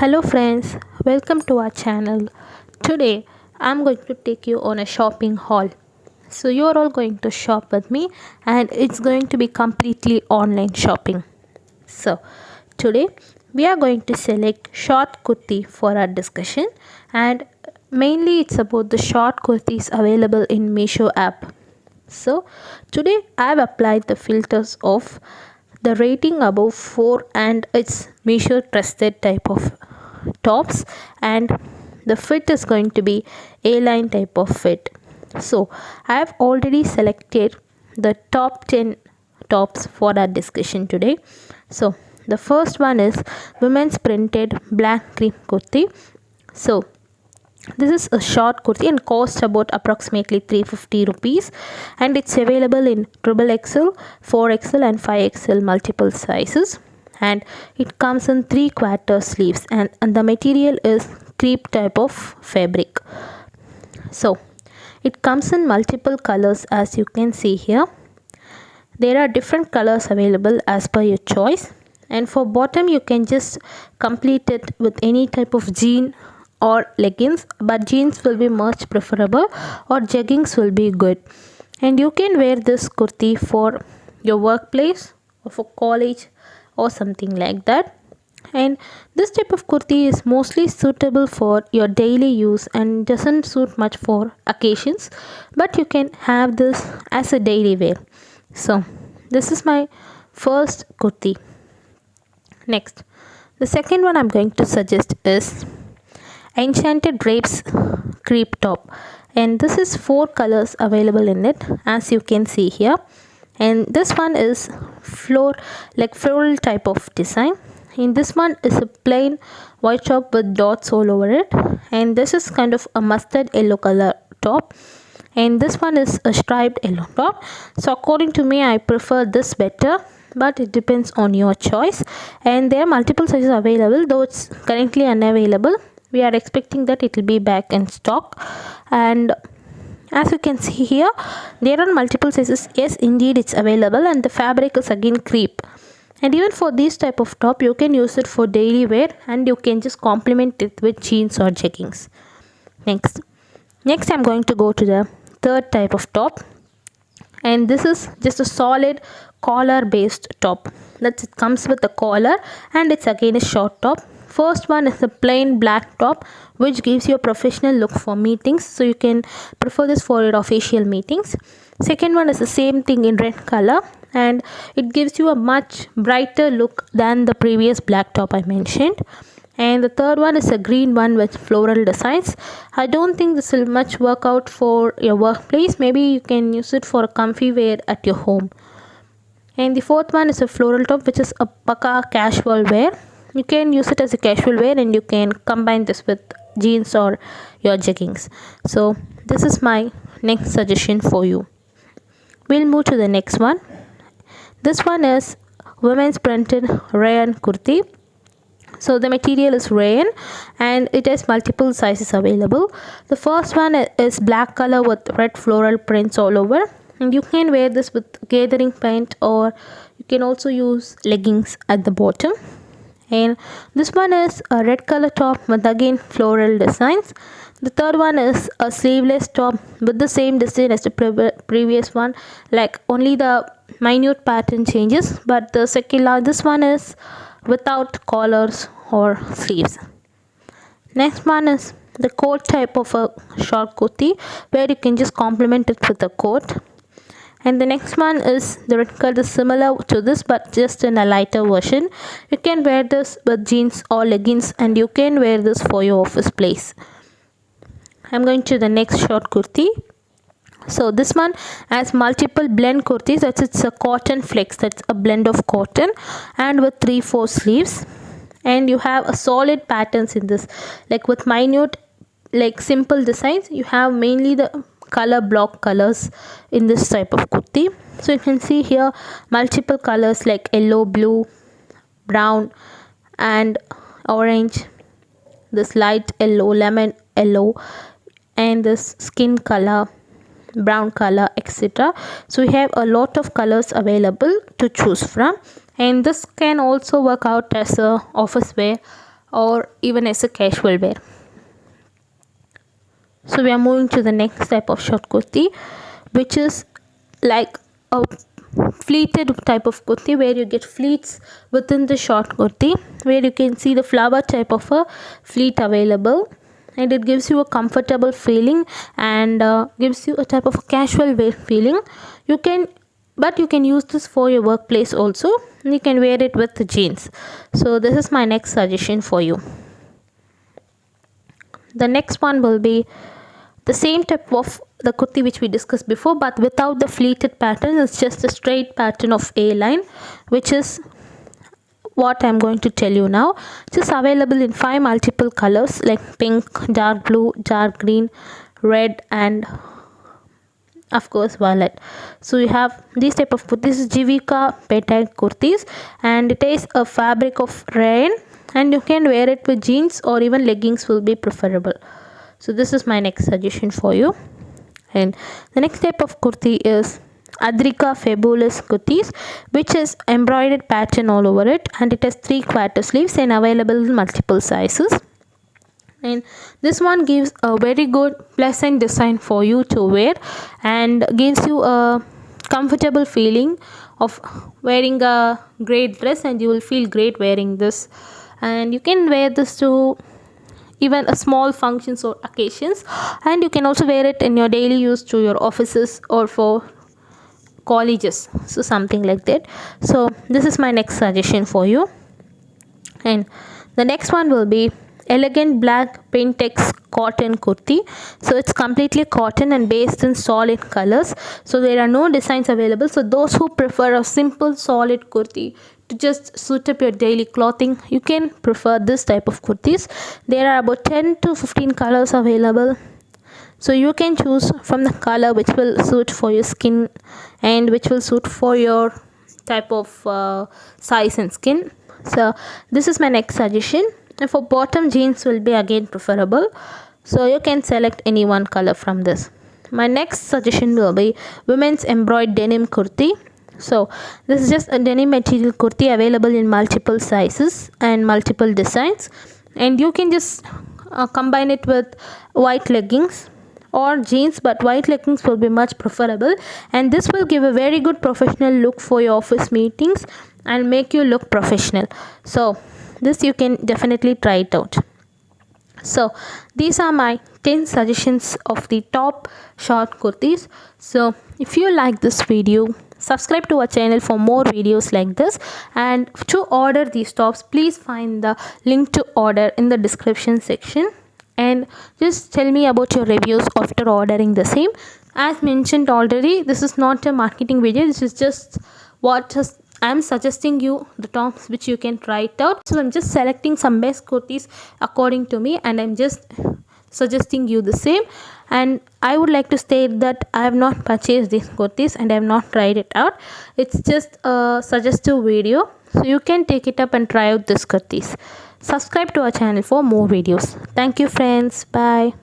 Hello friends, welcome to our channel. Today I'm going to take you on a shopping haul. So you're all going to shop with me and it's going to be completely online shopping. So today we are going to select short kurti for our discussion, and mainly it's about the short kurtis available in Meesho app. So today I've applied the filters of the rating above 4 and it's Meesho trusted type of tops, and the fit is going to be A-line type of fit. So I have already selected the top 10 tops for our discussion today. So the first one is women's printed black cream kurti. So this is a short kurti and costs about approximately 350 rupees, and it's available in triple XL, 4XL and 5XL multiple sizes, and it comes in 3/4 sleeves, and the material is crepe type of fabric. So it comes in multiple colors as you can see here. There are different colors available as per your choice, and for bottom you can just complete it with any type of jean or leggings, but jeans will be much preferable or jeggings will be good. And you can wear this kurti for your workplace or for college or something like that. And this type of kurti is mostly suitable for your daily use and doesn't suit much for occasions, but you can have this as a daily wear. So this is my first kurti. Next, the second one I'm going to suggest is Enchanted Drapes crepe top, and this is 4 colors available in it as you can see here. And this one is floral type of design. In this one is a plain white top with dots all over it, and this is kind of a mustard yellow color top, and this one is a striped yellow top. So according to me, I prefer this better, but it depends on your choice. And there are multiple sizes available, though it's currently unavailable. We are expecting that it will be back in stock, and as you can see here, there are multiple sizes. Yes, indeed it's available, and the fabric is again crepe. And even for this type of top, you can use it for daily wear, and you can just complement it with jeans or jeggings. Next I'm going to go to the third type of top, and this is just a solid collar based top. That it comes with a collar, and it's again a short top. First one is a plain black top, which gives you a professional look for meetings, so you can prefer this for your official meetings. Second one is the same thing in red color, and it gives you a much brighter look than the previous black top I mentioned. And the third one is a green one with floral designs. I don't think this will much work out for your workplace. Maybe you can use it for a comfy wear at your home. And the fourth one is a floral top, which is a paka casual wear. You can use it as a casual wear, and you can combine this with jeans or your jeggings. So this is my next suggestion for you. We'll move to the next one. This one is women's printed rayon kurti. So the material is rayon, and it has multiple sizes available. The first one is black color with red floral prints all over, and you can wear this with gathering pant, or you can also use leggings at the bottom. And this one is a red color top with again floral designs. The third one is a sleeveless top with the same design as the previous one, like only the minute pattern changes, but the this one is without collars or sleeves. Next one is the coat type of a short kurti, where you can just complement it with a coat. And the next one is the red color, similar to this but just in a lighter version. You can wear this with jeans or leggings, and you can wear this for your office place. I'm going to the next short kurti. So this one has multiple blend kurtis. It's a cotton flex, that's a blend of cotton, and with 3/4 sleeves. And you have a solid patterns in this, like with minute, like simple designs. You have mainly the color block colors in this type of kurti. So you can see here multiple colors like yellow, blue, brown and orange, this light yellow, lemon yellow, and this skin color, brown color, etc. So we have a lot of colors available to choose from, and this can also work out as a office wear or even as a casual wear. So we are moving to the next type of short kurti, which is like a pleated type of kurti where you get pleats within the short kurti, where you can see the flower type of a pleat available, and it gives you a comfortable feeling and gives you a type of casual wear feeling. You can use this for your workplace also. You can wear it with the jeans. So this is my next suggestion for you. The next one will be the same type of the kurti which we discussed before, but without the pleated pattern. It's just a straight pattern of A line, which is what I'm going to tell you now. It's available in 5 multiple colors like pink, dark blue, dark green, red, and of course violet. So you have these type of kurtis. This is Jivika Petai kurtis, and it is a fabric of rayon, and you can wear it with jeans or even leggings will be preferable. So this is my next suggestion for you. And the next type of kurti is Adrika Fabulous kurtis, which is embroidered pattern all over it, and it has 3/4 sleeves and available in multiple sizes. And this one gives a very good pleasant design for you to wear and gives you a comfortable feeling of wearing a great dress, and you will feel great wearing this. And you can wear this to even a small functions or occasions, and you can also wear it in your daily use to your offices or for colleges, so something like that. So this is my next suggestion for you. And the next one will be elegant black Pentex cotton kurti. So it's completely cotton and based in solid colors, so there are no designs available. So those who prefer a simple solid kurti to just suit up your daily clothing, you can prefer this type of kurtis. There are about 10 to 15 colors available, so you can choose from the color which will suit for your skin and which will suit for your type of size and skin. So this is my next suggestion. And for bottom, jeans will be again preferable, so you can select any one color from this. My next suggestion will be women's embroidered denim kurti. So this is just a denim material kurti available in multiple sizes and multiple designs, and you can just combine it with white leggings or jeans, but white leggings will be much preferable, and this will give a very good professional look for your office meetings and make you look professional. So this you can definitely try it out. So these are my 10 suggestions of the top short kurtis. So if you like this video, subscribe to our channel for more videos like this, and to order these tops, please find the link to order in the description section, and just tell me about your reviews after ordering the same. As mentioned already, this is not a marketing video, this is just what I'm suggesting you the tops which you can try it out. So I'm just selecting some best kurtis according to me, and I'm just suggesting you the same. And I would like to state that I have not purchased these kurtis and I have not tried it out. It's just a suggestive video, so you can take it up and try out this kurtis. Subscribe to our channel for more videos. Thank you friends. Bye.